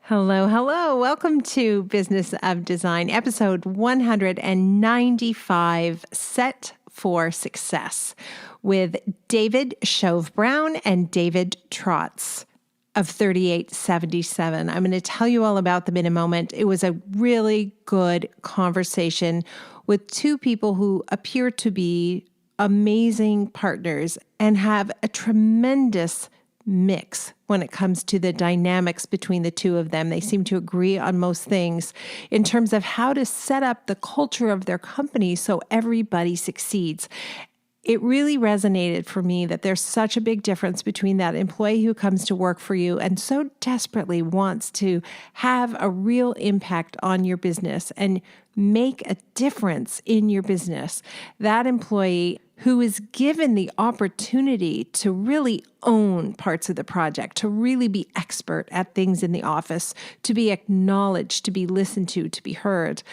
Hello, hello. Welcome to Business of Design, episode 195, Set for Success, with David Shove-Brown and David Tracz of 3877. I'm going to tell you all about them in a moment. It was a really good conversation with two people who appear to be amazing partners and have a tremendous mix when it comes to the dynamics between the two of them. They seem to agree on most things in terms of how to set up the culture of their company so everybody succeeds. It really resonated for me that there's such a big difference between that employee who comes to work for you and so desperately wants to have a real impact on your business and make a difference in your business. That employee who is given the opportunity to really own parts of the project, to really be expert at things in the office, to be acknowledged, to be listened to be heard.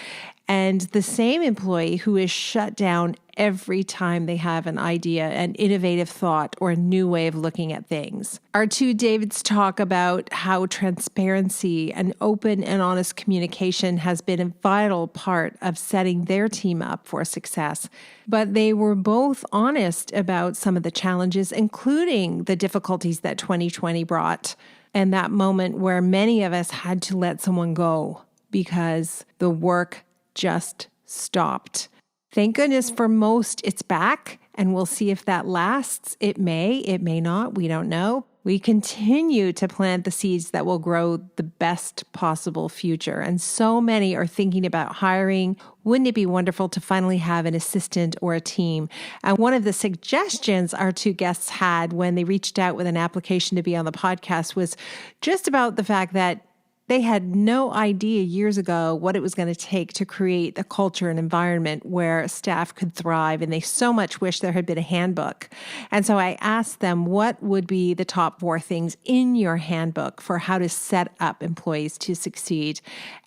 And the same employee who is shut down every time they have an idea, an innovative thought, or a new way of looking at things. Our two Davids talk about how transparency and open and honest communication has been a vital part of setting their team up for success. But they were both honest about some of the challenges, including the difficulties that 2020 brought, and that moment where many of us had to let someone go because the work just stopped. Thank goodness for most it's back, and we'll see if that lasts. It may not, we don't know. We continue to plant the seeds that will grow the best possible future. And so many are thinking about hiring. Wouldn't it be wonderful to finally have an assistant or a team? And one of the suggestions our two guests had when they reached out with an application to be on the podcast was just about the fact that they had no idea years ago what it was going to take to create a culture and environment where staff could thrive, and they so much wish there had been a handbook. And so I asked them, what would be the top 4 things in your handbook for how to set up employees to succeed?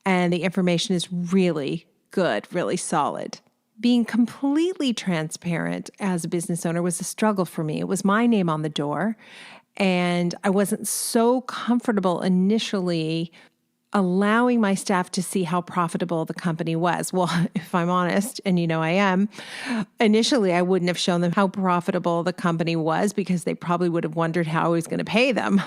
And the information is really good, really solid. Being completely transparent as a business owner was a struggle for me. It was my name on the door, and I wasn't so comfortable initially allowing my staff to see how profitable the company was. Well, if I'm honest, and you know I am, initially I wouldn't have shown them how profitable the company was because they probably would have wondered how I was going to pay them.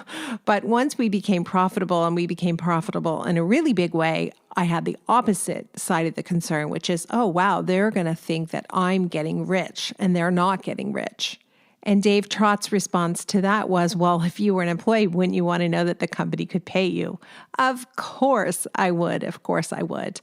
But once we became profitable, and we became profitable in a really big way, I had the opposite side of the concern, which is, oh, wow, they're going to think that I'm getting rich, and they're not getting rich. And Dave Tratz's response to that was, well, if you were an employee, wouldn't you want to know that the company could pay you? Of course I would. Of course I would.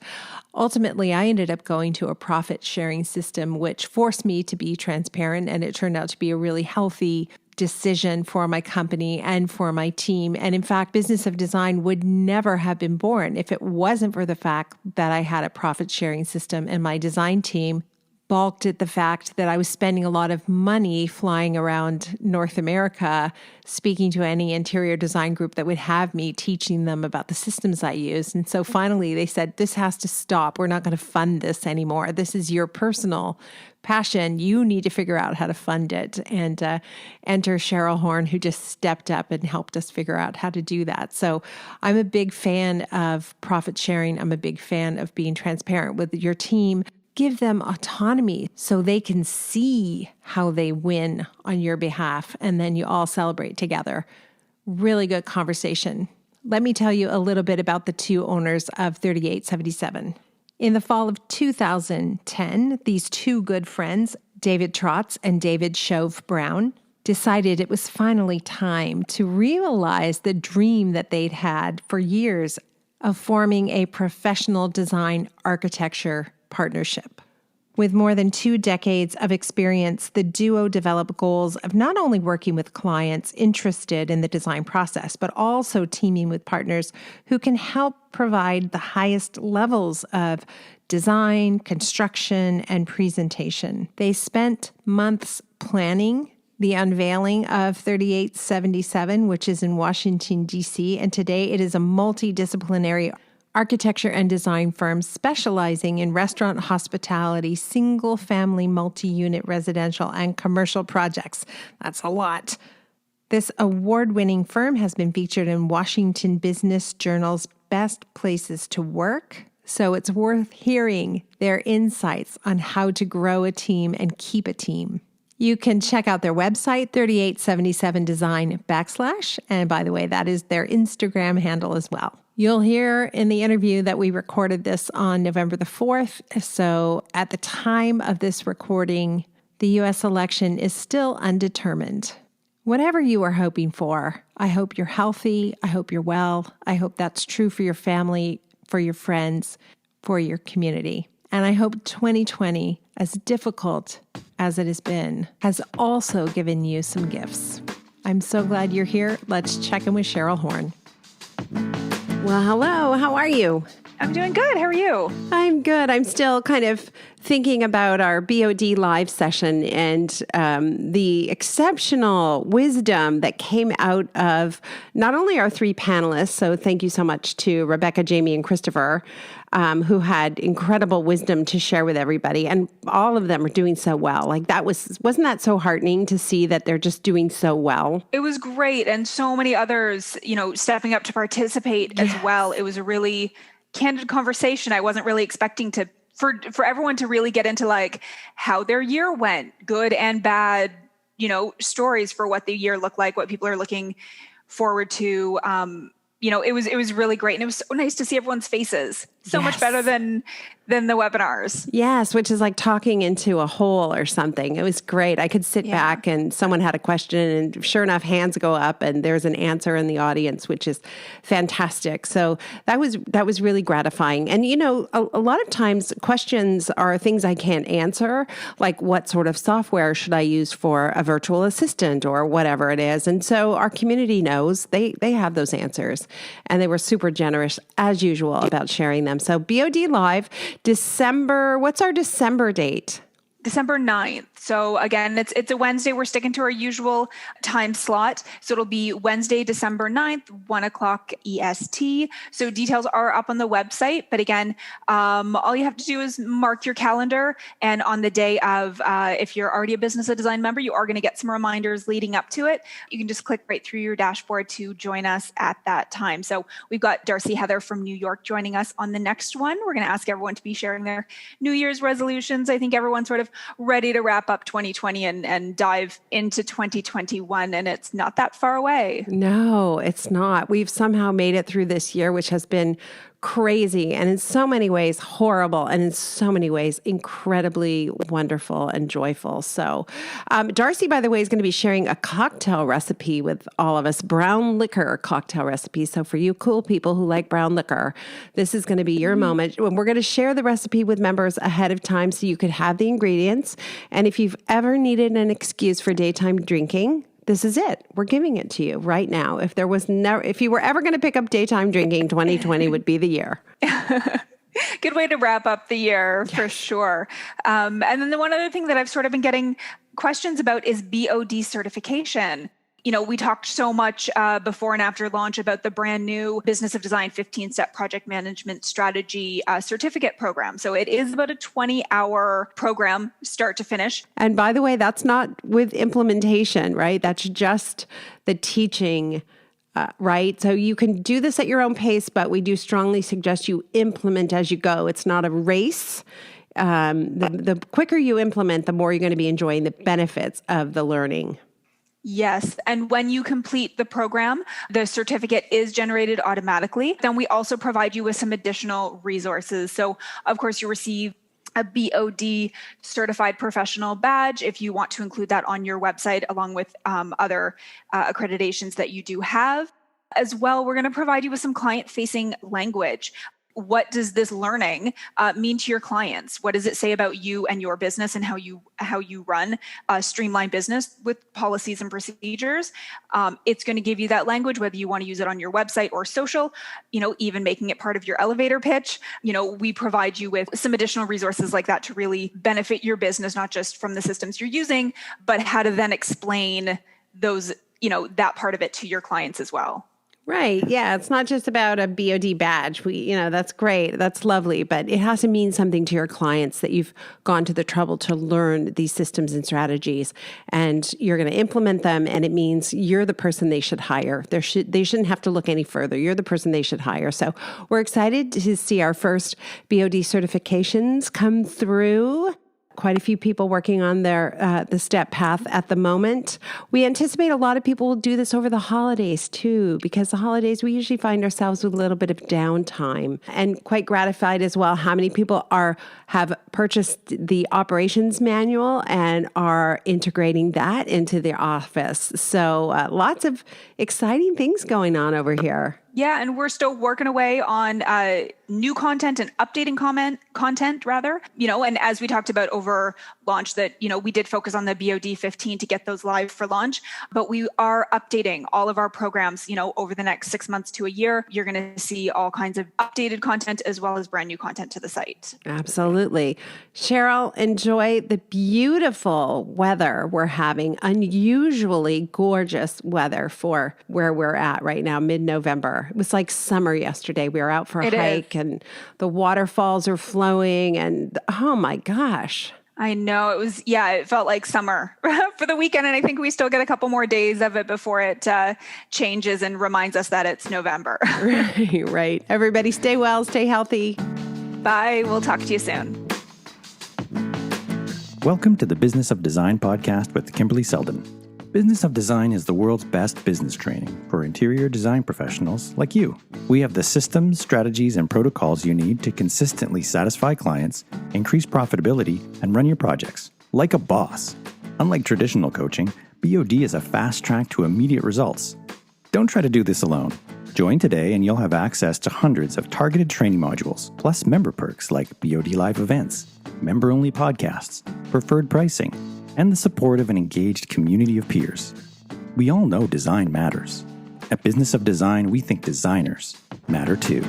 Ultimately, I ended up going to a profit-sharing system, which forced me to be transparent, and it turned out to be a really healthy decision for my company and for my team. And in fact, Business of Design would never have been born if it wasn't for the fact that I had a profit-sharing system and my design team balked at the fact that I was spending a lot of money flying around North America, speaking to any interior design group that would have me, teaching them about the systems I use. And so finally they said, this has to stop. We're not going to fund this anymore. This is your personal passion. You need to figure out how to fund it. And enter Cheryl Horn, who just stepped up and helped us figure out how to do that. So I'm a big fan of profit sharing. I'm a big fan of being transparent with your team. Give them autonomy so they can see how they win on your behalf, and then you all celebrate together. Really good conversation. Let me tell you a little bit about the two owners of 3877. In the fall of 2010, these two good friends, David Tracz and David Shove-Brown, decided it was finally time to realize the dream that they'd had for years of forming a professional design architecture partnership. With more than 2 decades of experience, the duo developed goals of not only working with clients interested in the design process, but also teaming with partners who can help provide the highest levels of design, construction, and presentation. They spent months planning the unveiling of 3877, which is in Washington, D.C., and today it is a multidisciplinary architecture and design firm specializing in restaurant hospitality, single-family, multi-unit residential, and commercial projects. That's a lot. This award-winning firm has been featured in Washington Business Journal's best places to work. So it's worth hearing their insights on how to grow a team and keep a team. You can check out their website, 3877design /. And by the way, that is their Instagram handle as well. You'll hear in the interview that we recorded this on November the 4th. So at the time of this recording, the U.S. election is still undetermined. Whatever you are hoping for, I hope you're healthy. I hope you're well. I hope that's true for your family, for your friends, for your community. And I hope 2020, as difficult as it has been, has also given you some gifts. I'm so glad you're here. Let's check in with Cheryl Horn. Well, hello. How are you? I'm doing good. How are you? I'm good. I'm still kind of thinking about our BOD live session and the exceptional wisdom that came out of not only our three panelists, so thank you so much to Rebecca, Jamie, and Christopher, who had incredible wisdom to share with everybody. And all of them are doing so well. Like wasn't that so heartening to see that they're just doing so well? It was great. And so many others, stepping up to participate as well. It was a really candid conversation. I wasn't really expecting for everyone to really get into like how their year went, good and bad, stories for what the year looked like, what people are looking forward to. It was really great. And it was so nice to see everyone's faces. So much better than the webinars. Yes, which is like talking into a hole or something. It was great. I could sit back and someone had a question and sure enough, hands go up and there's an answer in the audience, which is fantastic. So that was really gratifying. And, a lot of times questions are things I can't answer, like what sort of software should I use for a virtual assistant or whatever it is. And so our community knows they have those answers and they were super generous as usual about sharing them. So BOD Live, December, what's our December date? December 9th. So again, it's a Wednesday. We're sticking to our usual time slot. So it'll be Wednesday, December 9th, 1:00 EST. So details are up on the website. But again, all you have to do is mark your calendar. And on the day of, if you're already a Business of Design member, you are going to get some reminders leading up to it. You can just click right through your dashboard to join us at that time. So we've got Darcy Heather from New York joining us on the next one. We're going to ask everyone to be sharing their New Year's resolutions. I think everyone's sort of ready to wrap up 2020 and dive into 2021, and it's not that far away. No, it's not. We've somehow made it through this year, which has been crazy and in so many ways horrible and in so many ways incredibly wonderful and joyful. So Darcy, by the way, is going to be sharing a cocktail recipe with all of us, brown liquor cocktail recipe. So for you cool people who like brown liquor, this is going to be your moment. And we're going to share the recipe with members ahead of time so you could have the ingredients. And if you've ever needed an excuse for daytime drinking, this is it. We're giving it to you right now. If you were ever going to pick up daytime drinking, 2020 would be the year. Good way to wrap up the year for sure. And then the one other thing that I've sort of been getting questions about is BOD certification. We talked so much before and after launch about the brand new Business of Design 15-step project management strategy certificate program. So it is about a 20-hour program, start to finish. And by the way, that's not with implementation, right? That's just the teaching, right? So you can do this at your own pace, but we do strongly suggest you implement as you go. It's not a race. The quicker you implement, the more you're going to be enjoying the benefits of the learning. Yes. And when you complete the program, the certificate is generated automatically. Then we also provide you with some additional resources. So, of course, you receive a BOD certified professional badge if you want to include that on your website, along with other accreditations that you do have. As well, we're going to provide you with some client-facing language. What does this learning mean to your clients? What does it say about you and your business and how you run a streamlined business with policies and procedures? It's going to give you that language, whether you want to use it on your website or social, even making it part of your elevator pitch. We provide you with some additional resources like that to really benefit your business, not just from the systems you're using, but how to then explain those, that part of it to your clients as well. Right. Yeah. It's not just about a BOD badge. That's great. That's lovely. But it has to mean something to your clients that you've gone to the trouble to learn these systems and strategies, and you're going to implement them. And it means you're the person they should hire. They shouldn't have to look any further. You're the person they should hire. So we're excited to see our first BOD certifications come through. Quite a few people working on the step path at the moment. We anticipate a lot of people will do this over the holidays too, because the holidays we usually find ourselves with a little bit of downtime, and quite gratified as well how many people have purchased the operations manual and are integrating that into their office. So lots of exciting things going on over here. Yeah, and we're still working away on new content and updating content rather. And as we talked about over launch that, we did focus on the BOD 15 to get those live for launch, but we are updating all of our programs, over the next 6 months to a year. You're going to see all kinds of updated content as well as brand new content to the site. Absolutely. Cheryl, enjoy the beautiful weather we're having, unusually gorgeous weather for where we're at right now, mid-November. It was like summer yesterday. We were out for a hike and the waterfalls are flowing and oh my gosh. I know it felt like summer for the weekend. And I think we still get a couple more days of it before it changes and reminds us that it's November. Right. Everybody stay well, stay healthy. Bye. We'll talk to you soon. Welcome to the Business of Design podcast with Kimberley Seldon. Business of Design is the world's best business training for interior design professionals like you. We have the systems, strategies, and protocols you need to consistently satisfy clients, increase profitability, and run your projects like a boss. Unlike traditional coaching, BOD is a fast track to immediate results. Don't try to do this alone. Join today and you'll have access to hundreds of targeted training modules, plus member perks like BOD live events, member-only podcasts, preferred pricing, and the support of an engaged community of peers. We all know design matters. At Business of Design, we think designers matter too.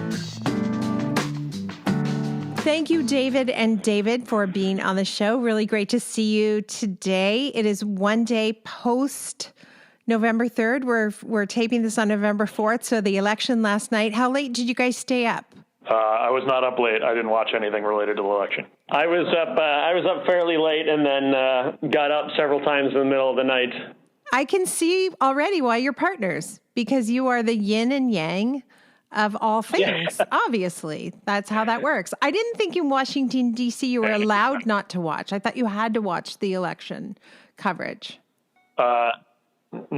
Thank you, David and David, for being on the show. Really great to see you today. It is one day post November 3rd. We're taping this on November 4th, so the election last night. How late did you guys stay up? I was not up late. I didn't watch anything related to the election. I was up fairly late and then got up several times in the middle of the night. I can see already why you're partners, because you are the yin and yang of all things. Yeah. Obviously, that's how that works. I didn't think in Washington, D.C. you were allowed not to watch. I thought you had to watch the election coverage. No,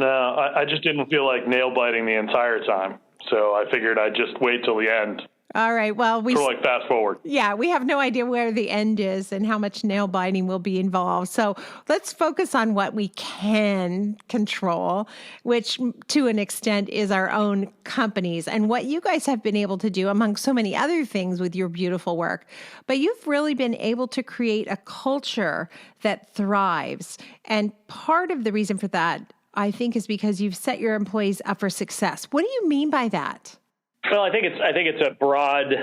I just didn't feel like nail biting the entire time. So I figured I'd just wait till the end. All right. Well, fast forward. Yeah, we have no idea where the end is and how much nail biting will be involved. So let's focus on what we can control, which to an extent is our own companies and what you guys have been able to do among so many other things with your beautiful work. But you've really been able to create a culture that thrives. And part of the reason for that, I think, is because you've set your employees up for success. What do you mean by that? Well, I think it's a broad,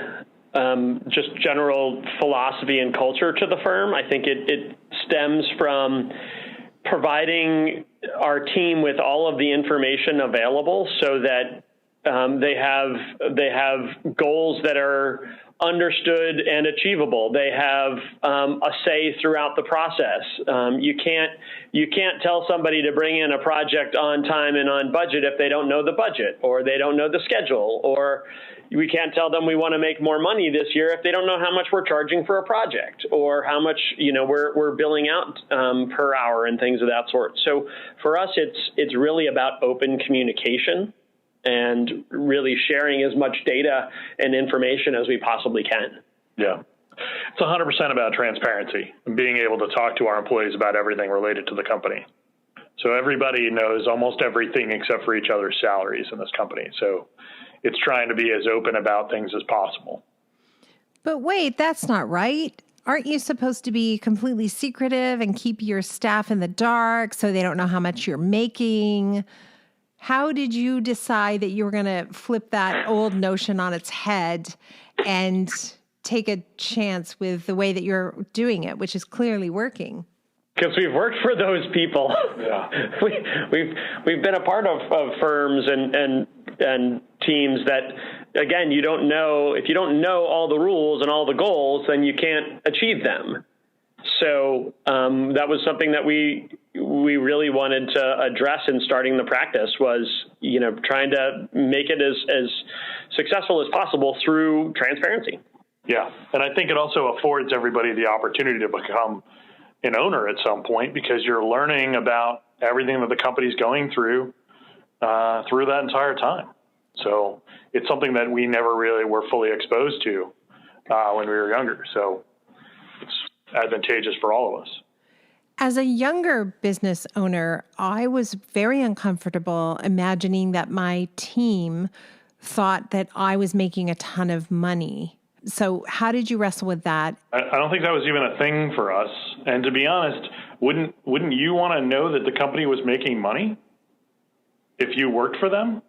just general philosophy and culture to the firm. I think it stems from providing our team with all of the information available so that they have goals that are understood and achievable. They have a say throughout the process. You can't tell somebody to bring in a project on time and on budget if they don't know the budget or they don't know the schedule, or we can't tell them we want to make more money this year if they don't know how much we're charging for a project or how much we're billing out per hour and things of that sort. So for us, it's really about open communication and really sharing as much data and information as we possibly can. Yeah. It's 100% about transparency and being able to talk to our employees about everything related to the company. So everybody knows almost everything except for each other's salaries in this company. So it's trying to be as open about things as possible. But wait, that's not right. Aren't you supposed to be completely secretive and keep your staff in the dark so they don't know how much you're making? How did you decide that you were going to flip that old notion on its head and take a chance with the way that you're doing it, which is clearly working? Because we've worked for those people. Yeah. We've been a part of firms and teams that, again, you don't know. If you don't know all the rules and all the goals, then you can't achieve them. So that was something that we really wanted to address in starting the practice was, trying to make it as successful as possible through transparency. Yeah. And I think it also affords everybody the opportunity to become an owner at some point, because you're learning about everything that the company's going through that entire time. So it's something that we never really were fully exposed to when we were younger. So it's advantageous for all of us. As a younger business owner, I was very uncomfortable imagining that my team thought that I was making a ton of money. So how did you wrestle with that? I don't think that was even a thing for us. And to be honest, wouldn't you want to know that the company was making money if you worked for them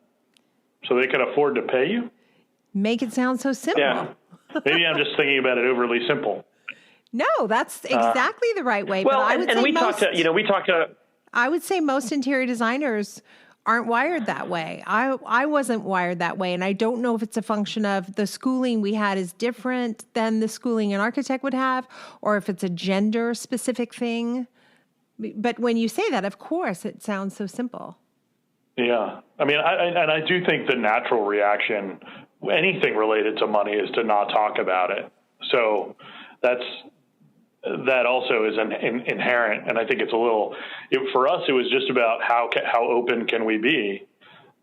so they could afford to pay you? Make it sound so simple. Yeah. Maybe I'm just thinking about it overly simple. No, that's exactly the right way. Well, but I would say we talked to. I would say most interior designers aren't wired that way. I wasn't wired that way. And I don't know if it's a function of the schooling we had is different than the schooling an architect would have, or if it's a gender specific thing. But when you say that, of course, it sounds so simple. Yeah. I mean, I do think the natural reaction, anything related to money, is to not talk about it. So that also is inherent. And I think it's for us, it was just about how open can we be?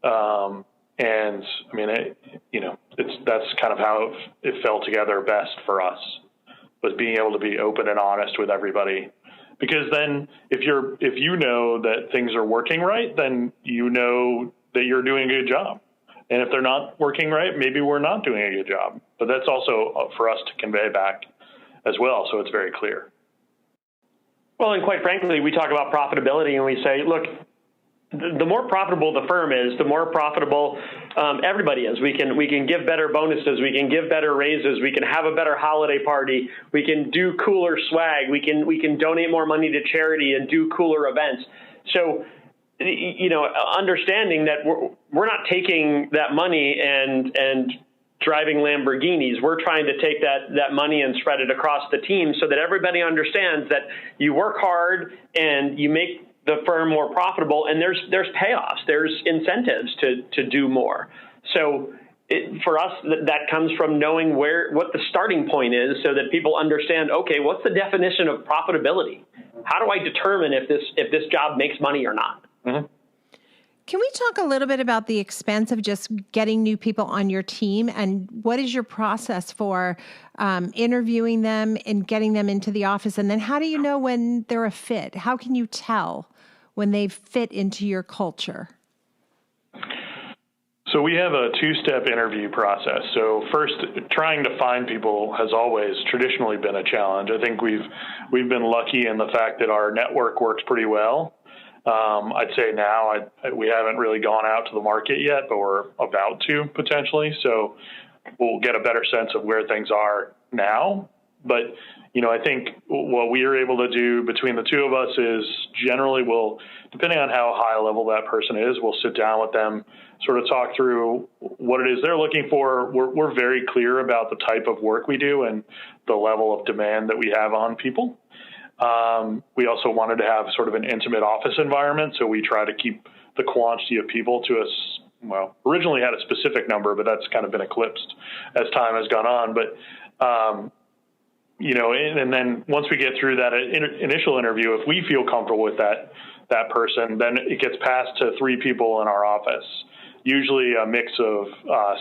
And I mean, that's kind of how it fell together best for us, was being able to be open and honest with everybody. Because then if you know that things are working right, then you know that you're doing a good job. And if they're not working right, maybe we're not doing a good job. But that's also for us to convey back as well, so it's very clear. Well, and quite frankly, we talk about profitability and we say, look, the more profitable the firm is, the more profitable everybody is. We can give better bonuses, we can give better raises, we can have a better holiday party, we can do cooler swag, we can donate more money to charity and do cooler events. So, understanding that we're not taking that money and driving Lamborghinis. We're trying to take that money and spread it across the team so that everybody understands that you work hard and you make the firm more profitable, and there's payoffs, there's incentives to do more. So for us, that comes from knowing what the starting point is so that people understand, okay, what's the definition of profitability? How do I determine if this job makes money or not? Mm-hmm. Can we talk a little bit about the expense of just getting new people on your team, and what is your process for interviewing them and getting them into the office? And then how do you know when they're a fit? How can you tell when they fit into your culture? So we have a two-step interview process. So first, trying to find people has always traditionally been a challenge. I think we've been lucky in the fact that our network works pretty well. I'd say now we haven't really gone out to the market yet, but we're about to potentially. So we'll get a better sense of where things are now. But, I think what we are able to do between the two of us is generally depending on how high level that person is, we'll sit down with them, sort of talk through what it is they're looking for. We're very clear about the type of work we do and the level of demand that we have on people. We also wanted to have sort of an intimate office environment, so we try to keep the quantity of people to originally had a specific number, but that's kind of been eclipsed as time has gone on. But, and then once we get through that initial interview, if we feel comfortable with that person, then it gets passed to 3 people in our office, usually a mix of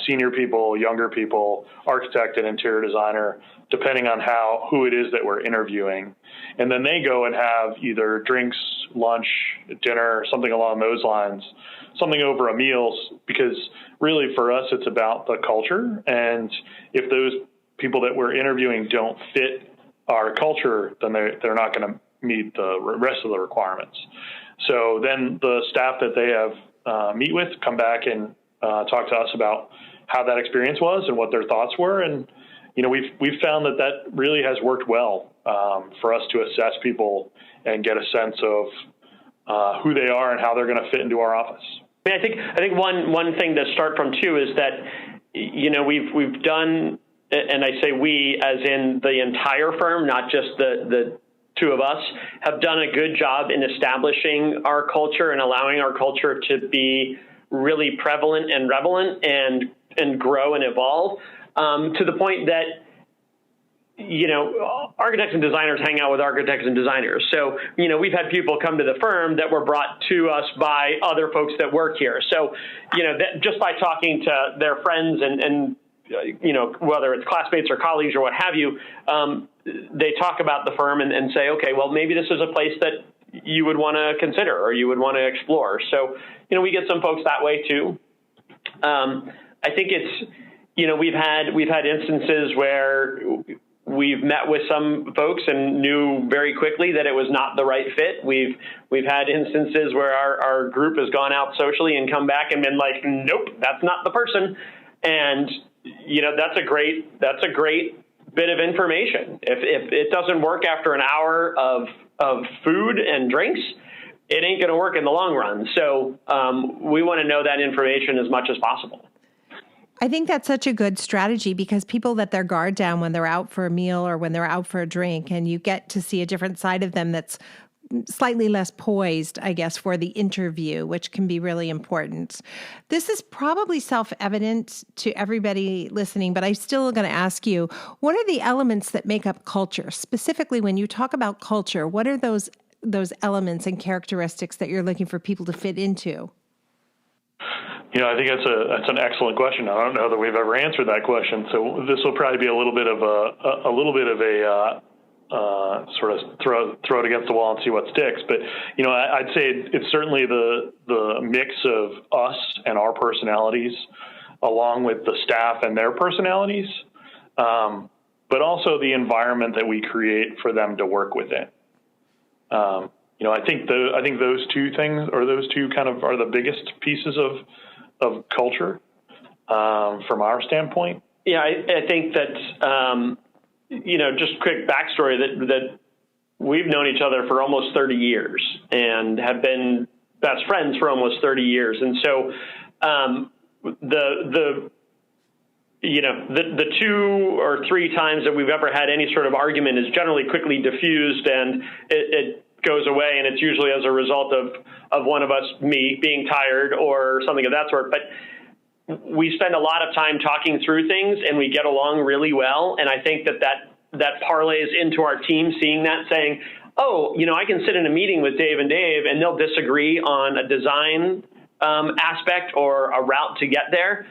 senior people, younger people, architect and interior designer, depending on who it is that we're interviewing. And then they go and have either drinks, lunch, dinner, something along those lines, something over a meal, because really for us, it's about the culture. And if those people that we're interviewing don't fit our culture, then they're not going to meet the rest of the requirements. So then the staff that they have meet with come back and talk to us about how that experience was and what their thoughts were. And, we've found that really has worked well. for us to assess people and get a sense of who they are and how they're going to fit into our office. I mean, I think one thing to start from too is that, we've done, and I say we as in the entire firm, not just the two of us, have done a good job in establishing our culture and allowing our culture to be really prevalent and relevant and grow and evolve to the point that, architects and designers hang out with architects and designers. So, we've had people come to the firm that were brought to us by other folks that work here. So, just by talking to their friends and whether it's classmates or colleagues or what have you, they talk about the firm and say, okay, well, maybe this is a place that you would want to consider or you would want to explore. So, we get some folks that way too. I think it's, we've had instances where we've met with some folks and knew very quickly that it was not the right fit. We've had instances where our group has gone out socially and come back and been like, nope, that's not the person. And, that's a great bit of information. If it doesn't work after an hour of food and drinks, it ain't going to work in the long run. So we want to know that information as much as possible. I think that's such a good strategy because people let their guard down when they're out for a meal or when they're out for a drink, and you get to see a different side of them that's slightly less poised, I guess, for the interview, which can be really important. This is probably self-evident to everybody listening, but I'm still going to ask you, what are the elements that make up culture? Specifically, when you talk about culture, what are those elements and characteristics that you're looking for people to fit into? I think that's an excellent question. I don't know that we've ever answered that question, so this will probably be a little bit of a sort of throw it against the wall and see what sticks. But I'd say it's certainly the mix of us and our personalities, along with the staff and their personalities, but also the environment that we create for them to work within. I think those two things, or those two kind of are the biggest pieces of culture from our standpoint. Yeah, I think that, just quick backstory that we've known each other for almost 30 years and have been best friends for almost 30 years. And so the 2 or 3 times that we've ever had any sort of argument is generally quickly diffused and it goes away, and it's usually as a result of one of us, me, being tired or something of that sort. But we spend a lot of time talking through things, and we get along really well. And I think that parlays into our team seeing that, saying, oh, I can sit in a meeting with Dave and they'll disagree on a design aspect or a route to get there.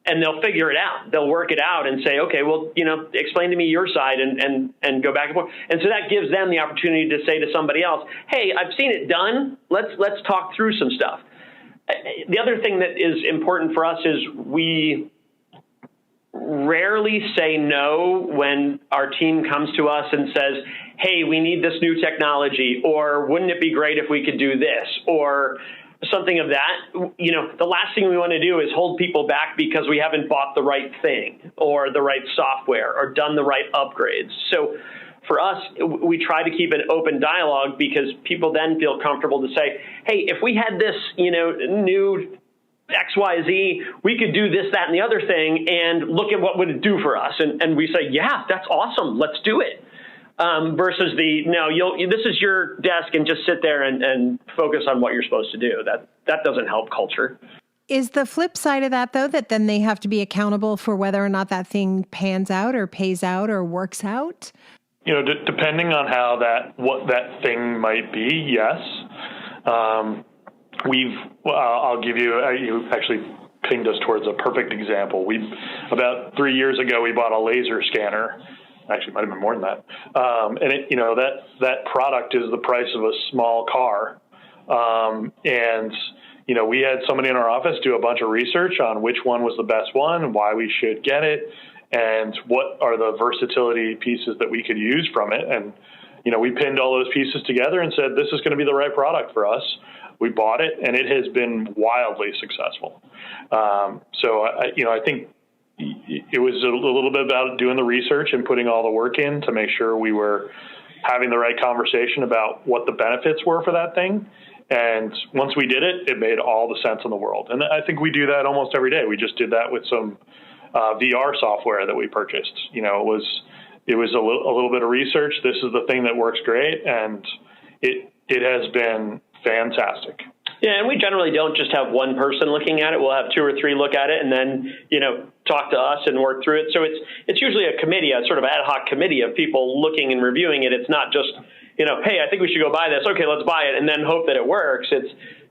And they'll figure it out. They'll work it out and say, okay, well, explain to me your side and go back and forth. And so that gives them the opportunity to say to somebody else, hey, I've seen it done. Let's talk through some stuff. The other thing that is important for us is we rarely say no when our team comes to us and says, hey, we need this new technology, or wouldn't it be great if we could do this, or something of that. The last thing we want to do is hold people back because we haven't bought the right thing or the right software or done the right upgrades. So for us, we try to keep an open dialogue because people then feel comfortable to say, hey, if we had this, new XYZ, we could do this, that, and the other thing, and look at what would it do for us. And we say, yeah, that's awesome. Let's do it. Versus this is your desk and just sit there and focus on what you're supposed to do. That doesn't help culture. Is the flip side of that, though, that then they have to be accountable for whether or not that thing pans out or pays out or works out? Depending on what that thing might be, yes. I'll give you actually pinged us towards a perfect example. About 3 years ago, we bought a laser scanner. Actually, it might have been more than that. And that product is the price of a small car. And we had somebody in our office do a bunch of research on which one was the best one, why we should get it, and what are the versatility pieces that we could use from it. And, we pinned all those pieces together and said, this is going to be the right product for us. We bought it, and it has been wildly successful. So I think it was a little bit about doing the research and putting all the work in to make sure we were having the right conversation about what the benefits were for that thing. And once we did it, it made all the sense in the world. And I think we do that almost every day. We just did that with some VR software that we purchased. You know, it was a little bit of research. This is the thing that works great, and it has been fantastic. Yeah, and we generally don't just have one person looking at it. We'll have two or three look at it and then, talk to us and work through it. So it's usually a committee, a sort of ad hoc committee of people looking and reviewing it. It's not just, hey, I think we should go buy this. Okay, let's buy it and then hope that it works.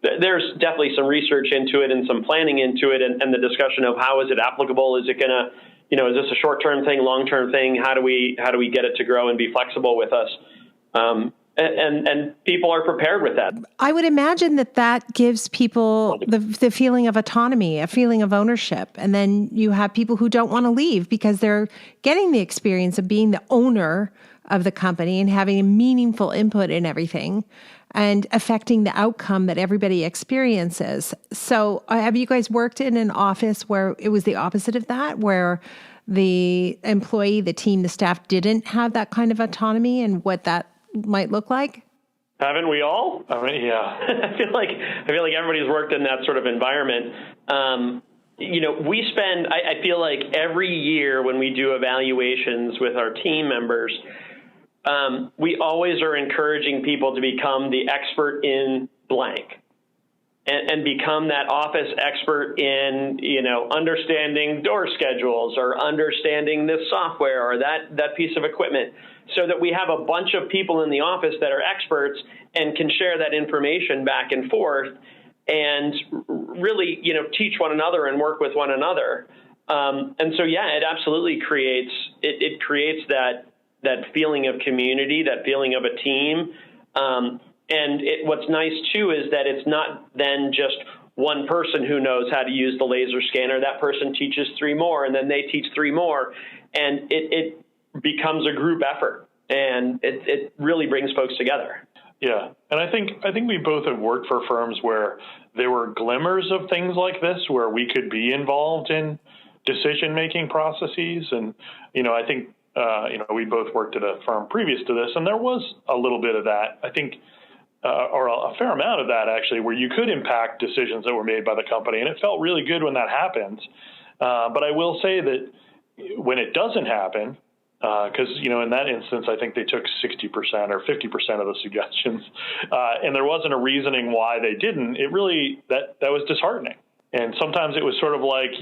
There's definitely some research into it and some planning into it, and the discussion of how is it applicable? Is it going to, is this a short-term thing, long-term thing? How do we get it to grow and be flexible with us? And people are prepared with that. I would imagine that gives people the feeling of autonomy, a feeling of ownership. And then you have people who don't want to leave because they're getting the experience of being the owner of the company and having a meaningful input in everything and affecting the outcome that everybody experiences. So have you guys worked in an office where it was the opposite of that, where the employee, the team, the staff didn't have that kind of autonomy and what that might look like? Haven't we all? I mean, yeah. I feel like everybody's worked in that sort of environment. We spend, I feel like every year when we do evaluations with our team members, we always are encouraging people to become the expert in blank and become that office expert in, understanding door schedules or understanding this software or that piece of equipment, so that we have a bunch of people in the office that are experts and can share that information back and forth and really, teach one another and work with one another. And so, yeah, it absolutely creates that feeling of community, that feeling of a team. And what's nice, too, is that it's not then just one person who knows how to use the laser scanner. That person teaches three more, and then they teach three more. And it becomes a group effort, and it really brings folks together. Yeah, and I think we both have worked for firms where there were glimmers of things like this, where we could be involved in decision-making processes. And, I think, we both worked at a firm previous to this, and there was a little bit of that, I think, or a fair amount of that, actually, where you could impact decisions that were made by the company. And it felt really good when that happened. But I will say that when it doesn't happen, because, in that instance, I think they took 60% or 50% of the suggestions, and there wasn't a reasoning why they didn't, it really, that was disheartening. And sometimes it was sort of like,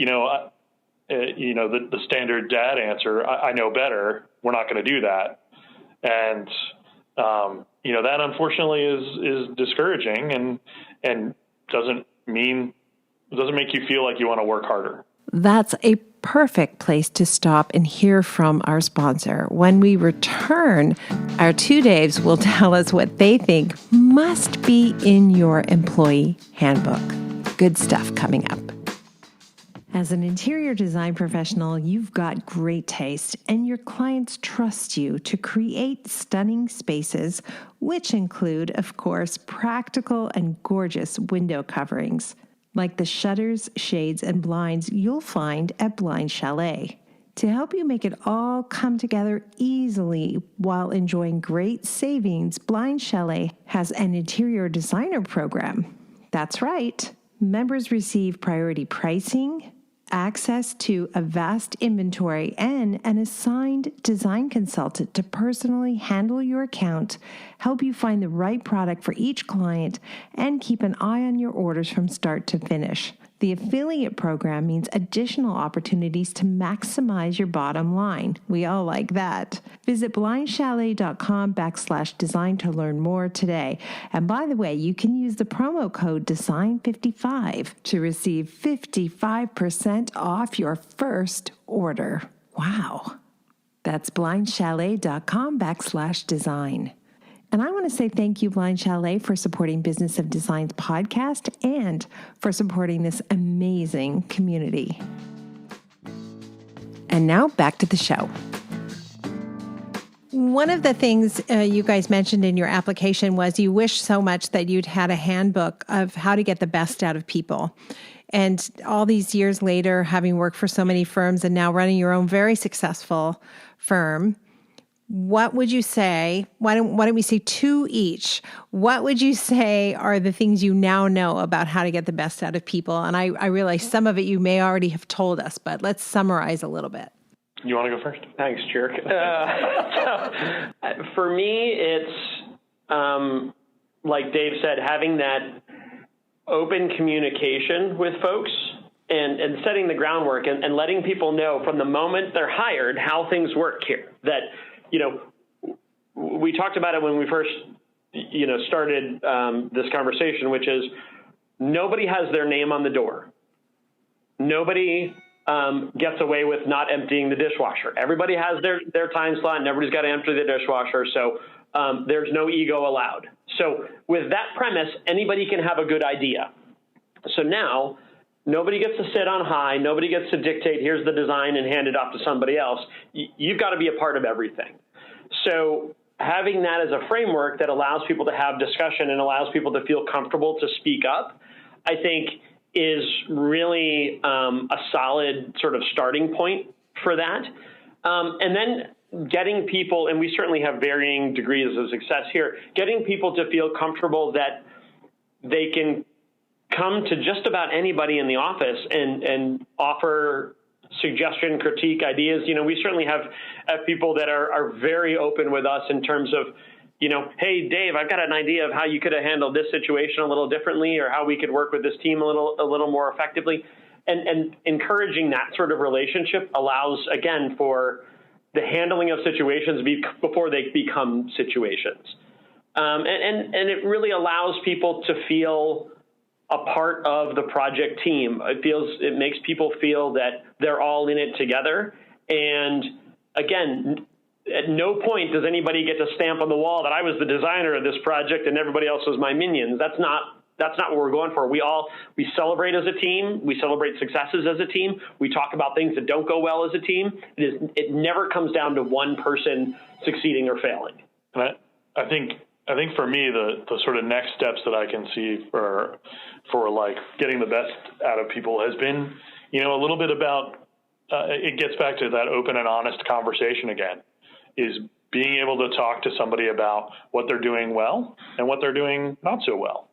the standard dad answer, I know better, we're not going to do that. And, that unfortunately is discouraging and doesn't make you feel like you want to work harder. That's a perfect place to stop and hear from our sponsor. When we return, our two Daves will tell us what they think must be in your employee handbook. Good stuff coming up. As an interior design professional, you've got great taste, and your clients trust you to create stunning spaces, which include, of course, practical and gorgeous window coverings, like the shutters, shades, and blinds you'll find at Blind Chalet. To help you make it all come together easily while enjoying great savings, Blind Chalet has an interior designer program. That's right. Members receive priority pricing, access to a vast inventory, and an assigned design consultant to personally handle your account, help you find the right product for each client, and keep an eye on your orders from start to finish. The affiliate program means additional opportunities to maximize your bottom line. We all like that. Visit blindchalet.com/design to learn more today. And by the way, you can use the promo code DESIGN55 to receive 55% off your first order. Wow. That's blindchalet.com/design. And I want to say thank you, Blind Chalet, for supporting Business of Design's podcast and for supporting this amazing community. And now back to the show. One of the things you guys mentioned in your application was you wish so much that you'd had a handbook of how to get the best out of people. And all these years later, having worked for so many firms and now running your own very successful firm, what would you say? Why don't we say two each? What would you say are the things you now know about how to get the best out of people? And I realize some of it you may already have told us, but let's summarize a little bit. You want to go first? Thanks, Jerk. For me, it's like Dave said, having that open communication with folks and setting the groundwork and letting people know from the moment they're hired how things work here. That, we talked about it when we first, started this conversation, which is nobody has their name on the door. Nobody gets away with not emptying the dishwasher. Everybody has their time slot and everybody's got to empty the dishwasher. So there's no ego allowed. So with that premise, anybody can have a good idea. So now nobody gets to sit on high. Nobody gets to dictate, here's the design and hand it off to somebody else. You've got to be a part of everything. So having that as a framework that allows people to have discussion and allows people to feel comfortable to speak up, I think is really a solid sort of starting point for that. And then getting people, and we certainly have varying degrees of success here, getting people to feel comfortable that they can come to just about anybody in the office and offer suggestion, critique, ideas. We certainly have people that are very open with us in terms of, hey, Dave, I've got an idea of how you could have handled this situation a little differently, or how we could work with this team a little more effectively. And encouraging that sort of relationship allows, again, for the handling of situations before they become situations. And it really allows people to feel a part of the project team. It makes people feel that they're all in it together. And again, at no point does anybody get to stamp on the wall that I was the designer of this project and everybody else was my minions. That's not what we're going for. We celebrate as a team. We celebrate successes as a team. We talk about things that don't go well as a team. It never comes down to one person succeeding or failing. And I think for me, the sort of next steps that I can see for like getting the best out of people has been, a little bit about, it gets back to that open and honest conversation again, is being able to talk to somebody about what they're doing well and what they're doing not so well.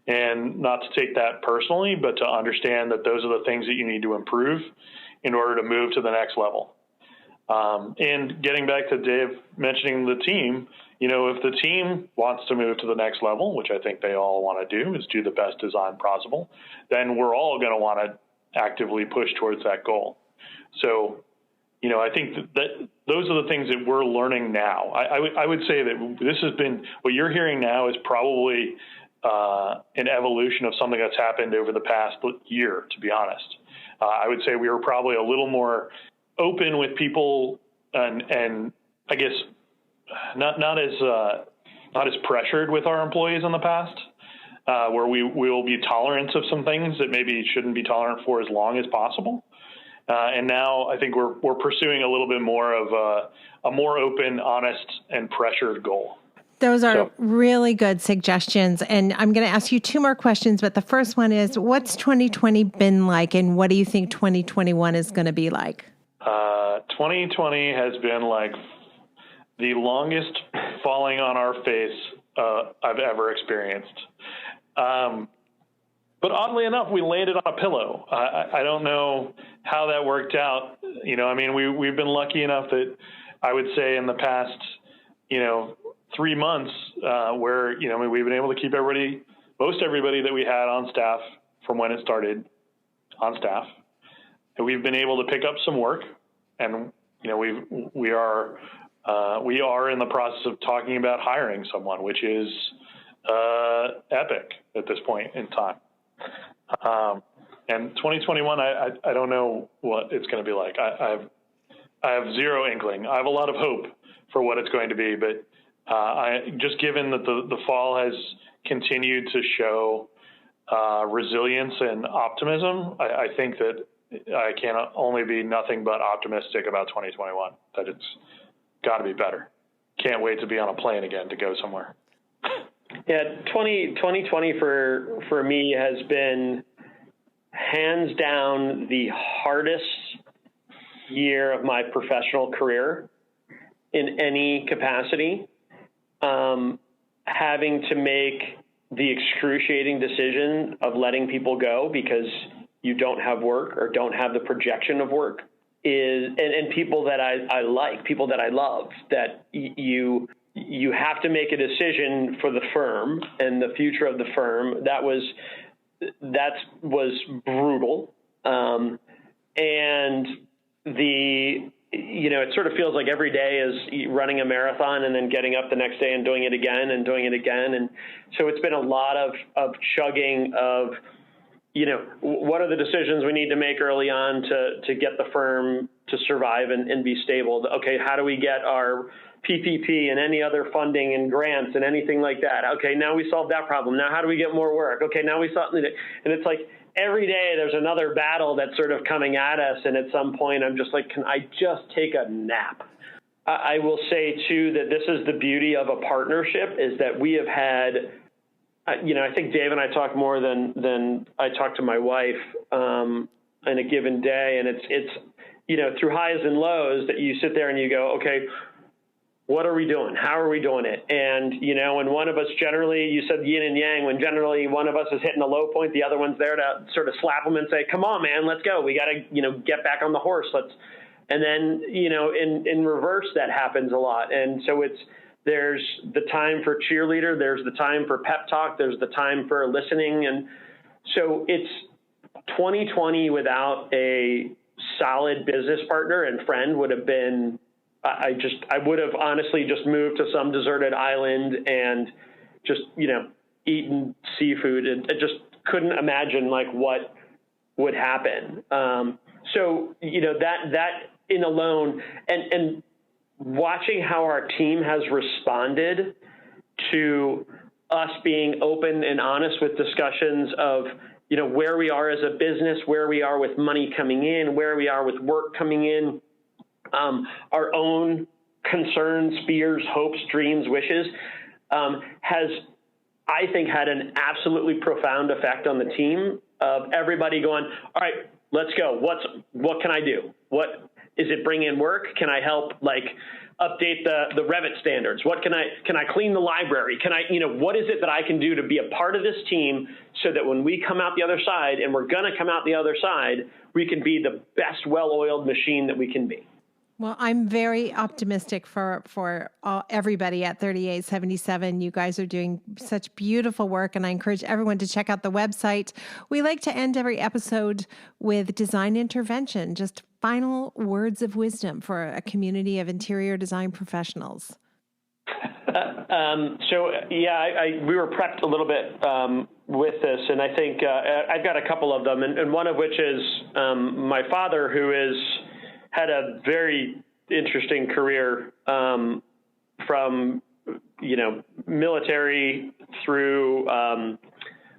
And not to take that personally, but to understand that those are the things that you need to improve in order to move to the next level. And getting back to Dave mentioning the team, if the team wants to move to the next level, which I think they all want to do, is do the best design possible, then we're all going to want to actively push towards that goal. So, I think that those are the things that we're learning now. I would say that this has been, what you're hearing now is probably an evolution of something that's happened over the past year, to be honest. I would say we were probably a little more open with people and I guess not as pressured with our employees in the past, where we will be tolerant of some things that maybe shouldn't be tolerant for as long as possible. And now I think we're pursuing a little bit more of a more open, honest, and pressured goal. Those are really good suggestions. And I'm going to ask you two more questions, but the first one is, what's 2020 been like, and what do you think 2021 is going to be like? 2020 has been like the longest falling on our face I've ever experienced. But oddly enough, we landed on a pillow. I don't know how that worked out. We've been lucky enough that I would say in the past, 3 months where, we've been able to keep most everybody that we had on staff from when it started on staff. And we've been able to pick up some work, and, we are in the process of talking about hiring someone, which is epic at this point in time. And 2021, I don't know what it's going to be like. I have zero inkling. I have a lot of hope for what it's going to be, but just given that the fall has continued to show resilience and optimism, I think that I can only be nothing but optimistic about 2021, that it's got to be better. Can't wait to be on a plane again to go somewhere. Yeah, 2020 for me has been hands down the hardest year of my professional career in any capacity, having to make the excruciating decision of letting people go because you don't have work or don't have the projection of work and people that I like, people that I love, that you have to make a decision for the firm and the future of the firm. That was brutal. And it sort of feels like every day is running a marathon and then getting up the next day and doing it again and doing it again. And so it's been a lot of chugging of, what are the decisions we need to make early on to get the firm to survive and be stable? Okay, how do we get our PPP and any other funding and grants and anything like that? Okay, now we solved that problem. Now how do we get more work? Okay, now we solved it. And it's like every day there's another battle that's sort of coming at us. And at some point I'm just like, can I just take a nap? I will say too that this is the beauty of a partnership, is that we have had, I think Dave and I talk more than I talk to my wife in a given day. And it's through highs and lows that you sit there and you go, okay, what are we doing? How are we doing it? And, when one of us generally, you said yin and yang, when generally one of us is hitting a low point, the other one's there to sort of slap them and say, come on, man, let's go. We got to, get back on the horse. And then, in reverse, that happens a lot. And so there's the time for cheerleader, there's the time for pep talk, there's the time for listening. And so it's 2020 without a solid business partner and friend would have been, I would have honestly just moved to some deserted island and just, eaten seafood, and I just couldn't imagine what would happen. So, that in alone and watching how our team has responded to us being open and honest with discussions of, where we are as a business, where we are with money coming in, where we are with work coming in, our own concerns, fears, hopes, dreams, wishes, has, I think, had an absolutely profound effect on the team of everybody going, all right, let's go. What can I do? What is it? Bring in work? Can I help update the Revit standards? What can I clean the library? Can I, what is it that I can do to be a part of this team so that when we come out the other side, and we're going to come out the other side, we can be the best well-oiled machine that we can be. Well, I'm very optimistic for everybody at 3877. You guys are doing such beautiful work, and I encourage everyone to check out the website. We like to end every episode with design intervention, just final words of wisdom for a community of interior design professionals. We were prepped a little bit with this, and I think I've got a couple of them, and one of which is my father, who had a very interesting career from, military through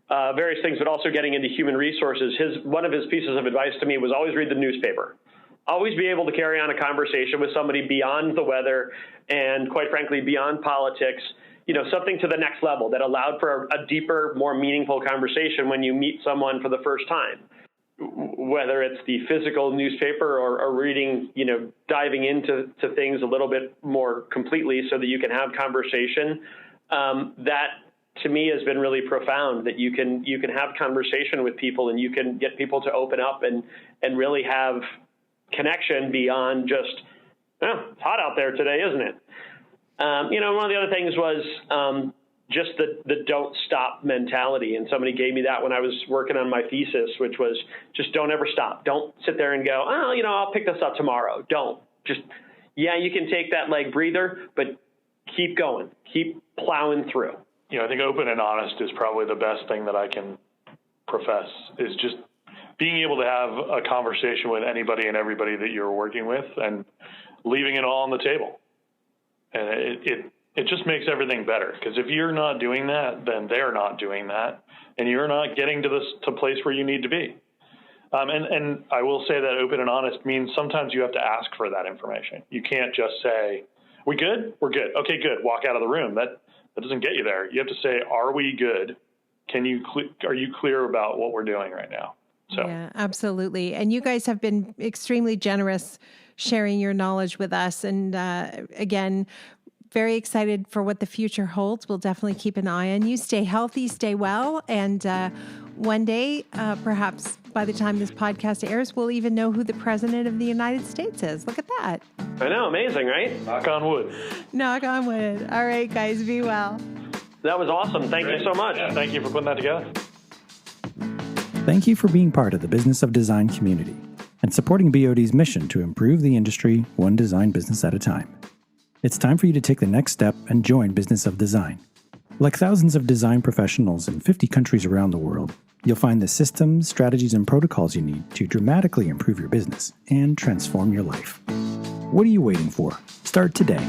various things, but also getting into human resources. One of his pieces of advice to me was always read the newspaper. Always be able to carry on a conversation with somebody beyond the weather and, quite frankly, beyond politics, something to the next level that allowed for a deeper, more meaningful conversation when you meet someone for the first time. Whether it's the physical newspaper or reading, diving into things a little bit more completely so that you can have conversation, that to me has been really profound, that you can have conversation with people and you can get people to open up and really have connection beyond just, it's hot out there today, isn't it? One of the other things was just the don't stop mentality. And somebody gave me that when I was working on my thesis, which was just don't ever stop. Don't sit there and go, I'll pick this up tomorrow. Don't. Just, you can take that leg breather, but keep going. Keep plowing through. I think open and honest is probably the best thing that I can profess, is just being able to have a conversation with anybody and everybody that you're working with and leaving it all on the table. And it just makes everything better, because if you're not doing that, then they're not doing that, and you're not getting to place where you need to be. And I will say that open and honest means sometimes you have to ask for that information. You can't just say, we good? We're good. Okay, good. Walk out of the room. That doesn't get you there. You have to say, are we good? Are you clear about what we're doing right now? So. Yeah, absolutely. And you guys have been extremely generous sharing your knowledge with us. And again, very excited for what the future holds. We'll definitely keep an eye on you. Stay healthy, stay well. And one day, perhaps by the time this podcast airs, we'll even know who the president of the United States is. Look at that. I know. Amazing, right? Knock on wood. Knock on wood. All right, guys, be well. That was awesome. Thank you so much. Yeah, thank you for putting that together. Thank you for being part of the Business of Design community and supporting BOD's mission to improve the industry one design business at a time. It's time for you to take the next step and join Business of Design. Like thousands of design professionals in 50 countries around the world, you'll find the systems, strategies, and protocols you need to dramatically improve your business and transform your life. What are you waiting for? Start today.